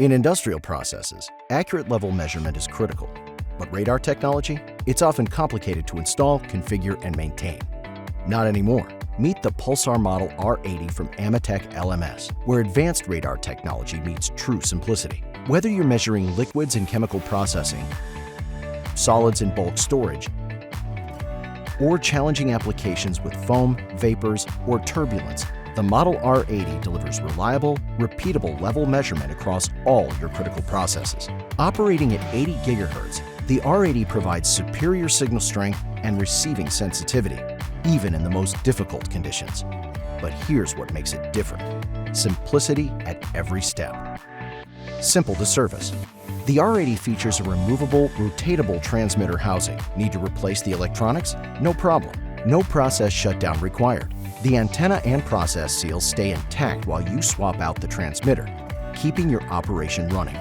In industrial processes, accurate level measurement is critical. But radar technology? It's often complicated to install, configure, and maintain. Not anymore. Meet the Pulsar Model R80 from AMETEK LMS, where advanced radar technology meets true simplicity. Whether you're measuring liquids in chemical processing, solids in bulk storage, or challenging applications with foam, vapors, or turbulence, the Model R80 delivers reliable, repeatable level measurement across all your critical processes. Operating at 80 GHz, the R80 provides superior signal strength and receiving sensitivity, even in the most difficult conditions. But here's what makes it different: simplicity at every step. Simple to service. The R80 features a removable, rotatable transmitter housing. Need to replace the electronics? No problem. No process shutdown required. The antenna and process seals stay intact while you swap out the transmitter, keeping your operation running.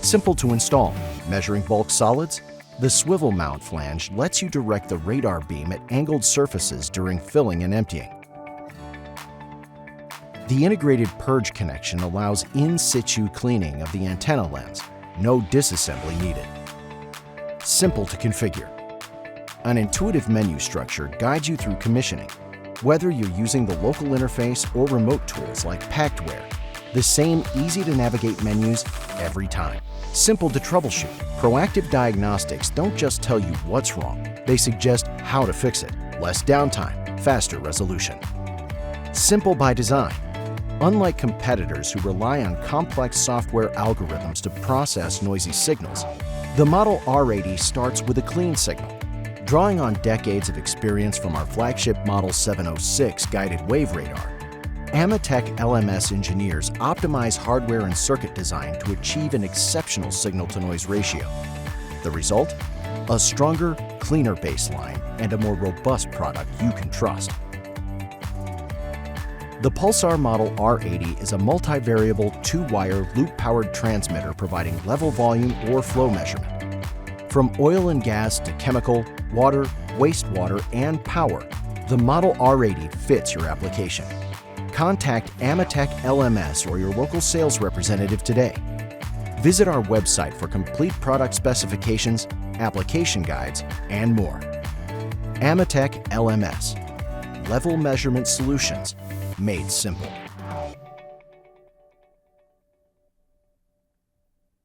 Simple to install. Measuring bulk solids? The swivel mount flange lets you direct the radar beam at angled surfaces during filling and emptying. The integrated purge connection allows in situ cleaning of the antenna lens. No disassembly needed. Simple to configure. An intuitive menu structure guides you through commissioning. Whether you're using the local interface or remote tools like Pactware, the same easy-to-navigate menus every time. Simple to troubleshoot. Proactive diagnostics don't just tell you what's wrong, they suggest how to fix it. Less downtime, faster resolution. Simple by design. Unlike competitors who rely on complex software algorithms to process noisy signals, the Model R80 starts with a clean signal. Drawing on decades of experience from our flagship Model 706 guided wave radar, AMETEK LMS engineers optimize hardware and circuit design to achieve an exceptional signal-to-noise ratio. The result? A stronger, cleaner baseline and a more robust product you can trust. The Pulsar Model R80 is a multi-variable, two-wire, loop-powered transmitter providing level volume or flow measurement. From oil and gas to chemical, water, wastewater, and power, the Model R80 fits your application. Contact AMETEK LMS or your local sales representative today. Visit our website for complete product specifications, application guides, and more. AMETEK LMS, Level Measurement Solutions, made simple.